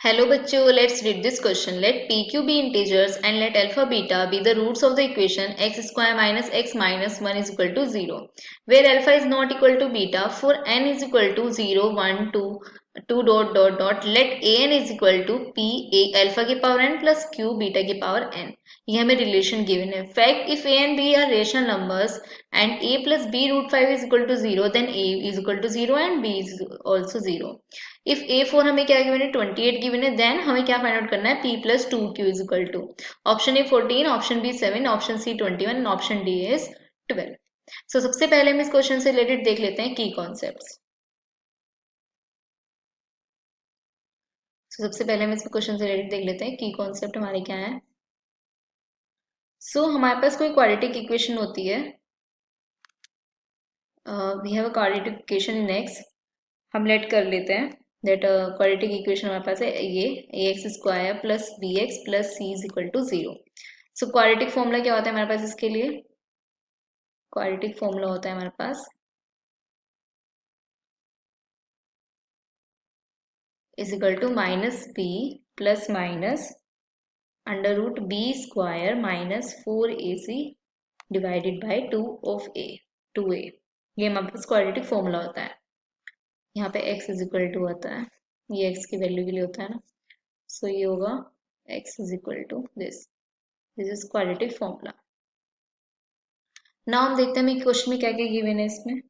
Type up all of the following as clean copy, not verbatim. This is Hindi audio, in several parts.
Hello बच्चों, let's read this question. Let PQ be integers and let alpha beta be the roots of the equation x square minus x minus 1 is equal to 0. Where alpha is not equal to beta, for n is equal to 0, 1, 2, 2 dot dot dot. Let an is equal to p a alpha की power n plus q beta की power n. ये हमें relation given है. Fact, if a and b are rational numbers and a plus b root 5 is equal to 0, then a is equal to 0 and b is also 0. If A4 हमें क्या गिवन है 28 गिवन है देन हमें क्या फाइंड आउट करना है P plus 2Q is equal to option A 14, option B 7, option C 21, option D is 12. So सबसे पहले हम इस क्वेश्चन से रिलेटेड देख लेते हैं की कॉन्सेप्ट्स. सबसे पहले हम इस क्वेश्चन से रिलेटेड देख लेते हैं की कॉन्सेप्ट हमारे क्या है. हमारे पास कोई क्वाड्रेटिक इक्वेशन होती है. We have a quadratic equation in x. हम लेट कर लेते हैं दैट क्वाड्रेटिक इक्वेशन हमारे पास है ये ax square plus bx plus c is equal to 0. So quadratic formula क्या होता है हमारे पास इसके लिए. क्वाड्रेटिक फॉर्मूला होता है हमारे पास is equal to minus b plus minus under root b square minus 4ac divided by 2 of a 2a. ये हमारे पास क्वाड्रेटिक फॉर्मूला होता है. यहाँ पे x इज इक्वल टू होता है ये x की वैल्यू के लिए होता है ना. सो ये होगा x is equal to this is quadratic formula. Now हम देखते हैं क्वेश्चन में क्या क्या गिवन है इसमें.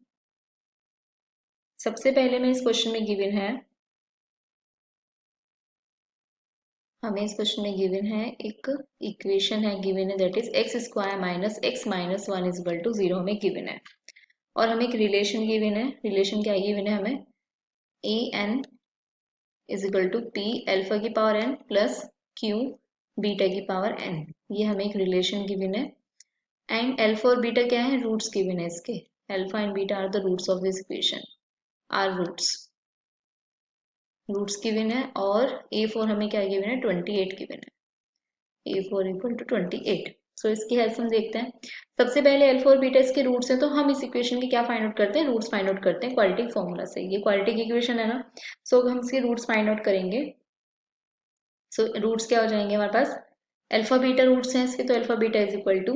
सबसे पहले में इस क्वेश्चन में गिवन है हमें इस क्वेश्चन में गिवन है एक इक्वेशन है गिवन है that is x square minus x minus 1 is equal to 0 हमें गिवन है. और हमें एक रिलेशन गिवन है. रिलेशन क्या गिवन है हमें a n is equal to p alpha की power n plus q beta की पावर एन. ये हमें एक रिलेशन गिवन है. एंड अल्फा और बीटा क्या है रूट्स गिवन है इसके. Alpha and beta are the roots of this equation are roots given है. और A4 हमें क्या गिवन है 28 गिवन है. A4 equal to 28. सो इसकी हेल्प हम देखते हैं. सबसे पहले अल्फा और बीटा इसके रूट्स हैं तो हम इस इक्वेशन के क्या फाइंड आउट करते हैं रूट्स फाइंड आउट करते हैं क्वाड्रेटिक फॉर्मूला से. ये क्वाड्रेटिक इक्वेशन है ना. सो हम इसके रूट्स फाइंड आउट करेंगे. सो रूट्स क्या हो जाएंगे हमारे पास अल्फा बीटा रूट्स हैं इसके. तो alpha beta is equal to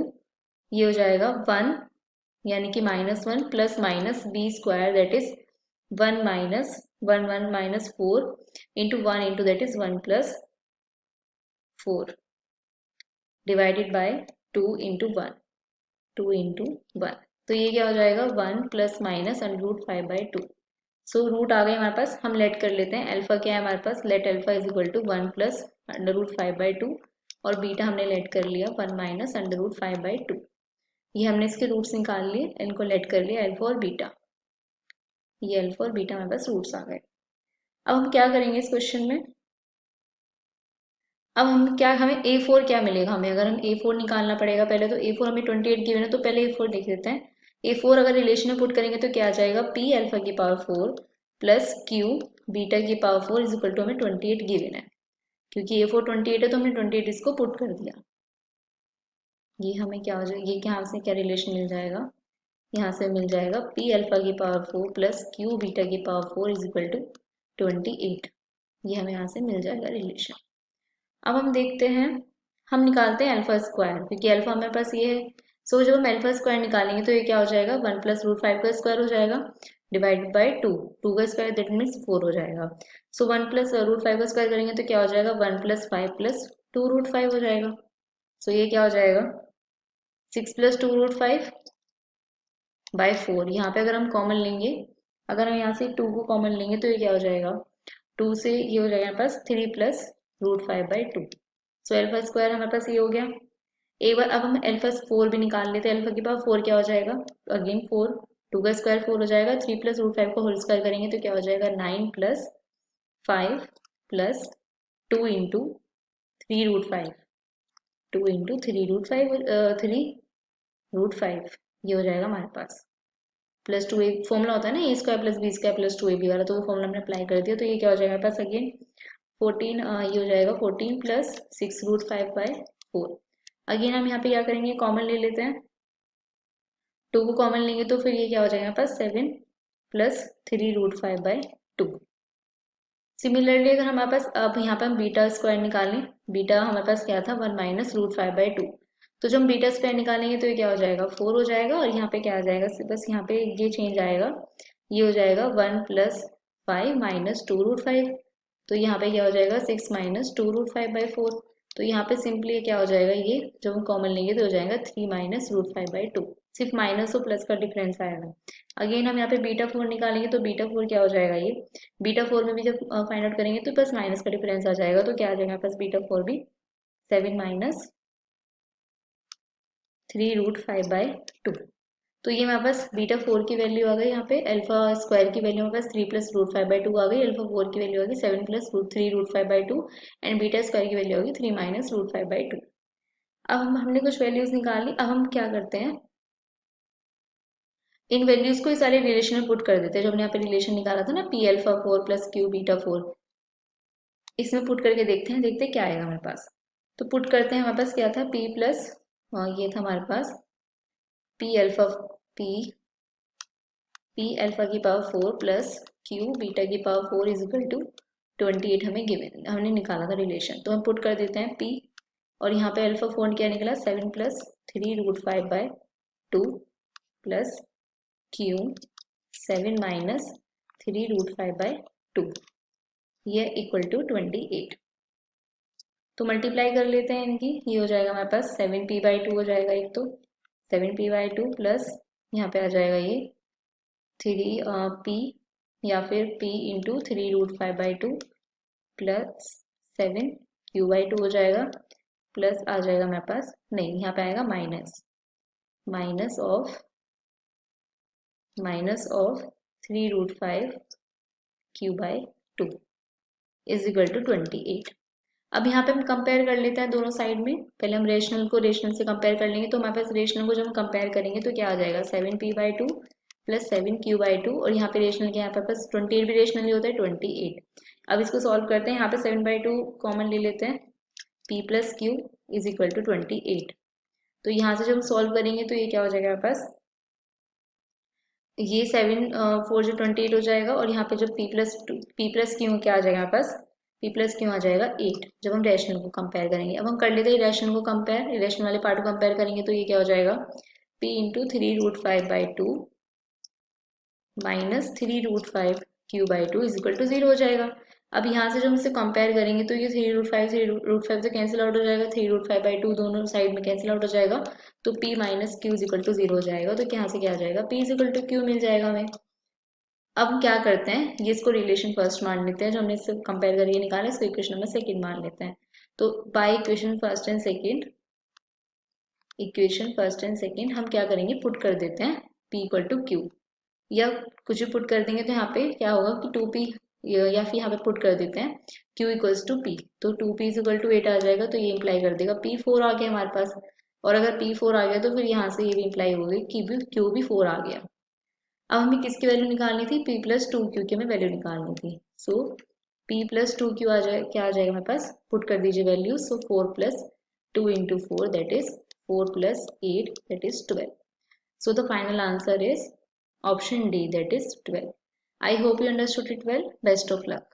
ये हो जाएगा 1 यानी कि -1 plus minus b square that is 1 minus 1 1 minus 4 into 1 into that is 1 plus 4 divided by 2 into 1 2 into 1. तो ये क्या हो जाएगा 1 plus minus under root 5 by 2. So root आ गए हमारे पास. हम लेट कर लेते हैं अल्फा क्या है हमारे पास. Let alpha is equal to 1 plus under root 5 by 2 और बीटा हमने लेट कर लिया 1 माइनस अंडर रूट 5 बाई 2. ये हमने इसके रूट्स निकाल लिए. इनको लेट कर लिया अल्फा और बीटा. ये अल्फा और बीटा हमारे पास रूट्स आ गए. अब हम क्या करेंगे इस क्वेश्चन में. अब हम क्या हमें A4 क्या मिलेगा हमें. अगर हम A4 निकालना पड़ेगा पहले तो A4 हमें 28 गिवन है तो पहले A4 देख लेते हैं. A4 अगर रिलेशन में पुट करेंगे तो क्या आ जाएगा P अल्फा की पावर 4 प्लस Q बीटा की पावर 4 इज इक्वल टू हमें 28 गिवन है. क्योंकि A4 28 है तो हमने 28 इसको पुट कर दिया. ये हमें क्या हो जाएगा ये यहाँ से क्या रिलेशन मिल जाएगा. यहाँ से मिल जाएगा P अल्फा की पावर 4 प्लस Q बीटा की पावर 4 इज इक्वल टू 28. ये हमें यहाँ से मिल जाएगा रिलेशन. अब हम देखते हैं हम निकालते हैं अल्फा स्क्वायर क्योंकि अल्फा हमारे पास ये है. सो जब हम अल्फा स्क्वायर निकालेंगे तो ये क्या हो जाएगा 1 प्लस रूट 5 का स्क्वायर हो जाएगा डिवाइडेड बाई 2 2 का स्क्वायर दैट मीन्स 4 हो जाएगा. सो 1 प्लस रूट 5 का स्क्वायर करेंगे तो क्या हो जाएगा 1 प्लस 5 प्लस 2 रूट 5 हो जाएगा. सो ये क्या हो जाएगा 6 प्लस 2 रूट 5 बाई 4. यहाँ पे अगर हम कॉमन लेंगे अगर हम यहाँ से 2 को कॉमन लेंगे तो ये क्या हो जाएगा 2 से ये हो जाएगा हमारे पास 3 plus root 5 by 2. So alpha square हमारे पास ये हो गया. एक बार अब हम अल्फा 4 भी निकाल लेते हैं. अल्फा के पास 4 क्या हो जाएगा अगेन 4 2 का स्क्वायर 4 हो जाएगा. 3 प्लस रूट 5 को होल स्क्वायर करेंगे तो क्या हो जाएगा 9 plus 5 plus 2 into 3 root 5 2 into 3 root 5 3 root 5 ये हो जाएगा हमारे पास. प्लस 2 एक फॉर्मूला होता है ना a square plus b square plus 2ab वाला. तो वो फॉर्मूला हमने अप्लाई कर दिया. तो ये क्या हो जाएगा हमारे पास अगेन 14 ये हो जाएगा 14 प्लस 6 रूट 5 बाई 4. अगेन हम यहाँ पे क्या करेंगे कॉमन ले लेते हैं. 2 को कॉमन लेंगे तो फिर ये क्या हो जाएगा हमारे पास 7 प्लस 3 रूट 5 बाई 2. सिमिलरली अगर हमारे पास अब यहाँ पे हम बीटा स्क्वायर निकालें, बीटा हमारे पास क्या था 1 माइनस रूट 5/2, तो जब हम बीटा स्क्वायर निकालेंगे तो ये क्या हो जाएगा 4 हो जाएगा, और यहाँ पे क्या आ जाएगा बस यहाँ पे ये चेंज आएगा, ये हो जाएगा 1 प्लस 5 माइनस 2 रूट 5, तो यहाँ पे क्या हो जाएगा 6 माइनस 2 रूट 5/4, तो यहाँ पे सिंपली क्या हो जाएगा, ये जब हम कॉमन लेंगे तो हो जाएगा 3 माइनस रूट 5/2, सिर्फ माइनस और प्लस का डिफरेंस आएगा। अगेन हम यहाँ पे बीटा 4 निकालेंगे तो बीटा 4 क्या हो जाएगा, ये बीटा 4 में भी जब फाइंड आउट करेंगे तो बस माइनस का डिफरेंस आ जाएगा, तो क्या आ जाएगा बस बीटा 4 भी 7 माइनस 3 रूट 5/2, तो ये हमारे पास बीटा 4 की वैल्यू आ गई, यहाँ पे अल्फा स्क्वायर की वैल्यू हमारे पास 3 प्लस रूट 5/2 आ गई, अल्फा 4 की वैल्यू आ गई 7 plus root 3 root 5/2, and beta square की वैल्यू होगी 3 माइनस रूट 5/2। अब हमने कुछ वैल्यूज निकाली, अब हम क्या करते हैं, इन वैल्यूज को इस सारे रिलेशन में पुट कर देते हैं, जो हमने यहाँ पे रिलेशन निकाला था ना P alpha 4 plus q beta 4, इसमें पुट करके देखते हैं क्या आएगा हमारे पास। तो पुट करते हैं, हमारे पास क्या था p प्लस, ये था हमारे पास p अल्फा p अल्फा की पावर 4 प्लस q बीटा की पावर 4 इज इक्वल टू 28 हमें गिवन, हमने निकाला था रिलेशन, तो हम पुट कर देते हैं p, और यहाँ पे अल्फा 4 क्या निकला 7 plus 3 root 5/2 plus q 7 minus 3 root 5/2, ये इक्वल टू 28, तो मल्टीप्लाई कर लेते हैं इनकी, ये हो जाएगा हमारे पास 7p/2 हो जाएगा, एक तो 7p/2 प्लस यहाँ पे आ जाएगा ये 3p, या फिर p into 3 root 5/2 plus 7q/2 हो जाएगा, प्लस आ जाएगा हमारे पास, नहीं यहाँ पे आएगा minus minus of 3 root 5q/2 is equal to 28। अब यहाँ पे हम कंपेयर कर लेते हैं दोनों साइड में, पहले हम रेशनल को रेशनल से कंपेयर कर लेंगे, तो हमारे पास रेशनल को जब हम कंपेयर करेंगे तो क्या आ जाएगा 7p/2 प्लस 7q/2, और यहाँ पे रेशनल के यहाँ पे पास 28 भी रेशनल ही होता है 28। अब इसको सॉल्व करते हैं, यहाँ पे 7/2 कॉमन ले लेते हैं, p plus q is equal to 28, तो यहाँ से जब हम सॉल्व करेंगे तो ये क्या हो जाएगा हमारे पास, ये 7 4 जो 28 हो जाएगा, और यहाँ पे जो p प्लस क्यू क्या आ जाएगा हमारे पास, p प्लस क्यू आ जाएगा 8, जब हम रैशनल को कंपेयर करेंगे। अब हम कर लेते हैं रैशनल को कंपेयर, रैशनल वाले पार्ट को कंपेयर करेंगे तो ये क्या हो जाएगा p into 3 root 5/2 minus 3 root 5q/2 is equal to 0 हो जाएगा। अब यहाँ से जब हम इसे कंपेयर करेंगे तो ये 3 रूट 5 से कैंसिल आउट हो जाएगा, 3 रूट 5/2 दोनों साइड में कैंसिल आउट हो जाएगा, तो p minus q is equal to 0 हो जाएगा, तो यहाँ से क्या आ जाएगा p is equal to q मिल जाएगा हमें। अब हम क्या करते हैं, ये इसको रिलेशन फर्स्ट मान लेते हैं, जो हमने इससे कंपेयर करके निकाला इसको इक्वेशन नंबर सेकंड मान लेते हैं, तो by equation first and second हम क्या करेंगे, पुट कर देते हैं p इक्वल टू क्यू, या कुछ भी पुट कर देंगे तो यहाँ पे क्या होगा कि 2p, या फिर यहाँ पे पुट कर देते हैं q इक्वल्स टू p, तो 2p इज इक्वल टू 8 आ जाएगा, तो ये इंप्लाई कर देगा p 4 आ गया हमारे पास, और अगर p 4 आ गया तो फिर यहाँ से ये भी इंप्लाई होगी कि q भी 4 आ गया। अब हमें किसकी वैल्यू निकालनी थी, p प्लस 2q की हमें वैल्यू निकालनी थी, सो p प्लस 2q आ जाए, क्या आ जाएगा हमारे पास, पुट कर दीजिए value, so 4 plus 2 into 4 that is 4 plus 8 that is 12, so the final answer is option D, that is 12. I hope you understood it well. Best of luck.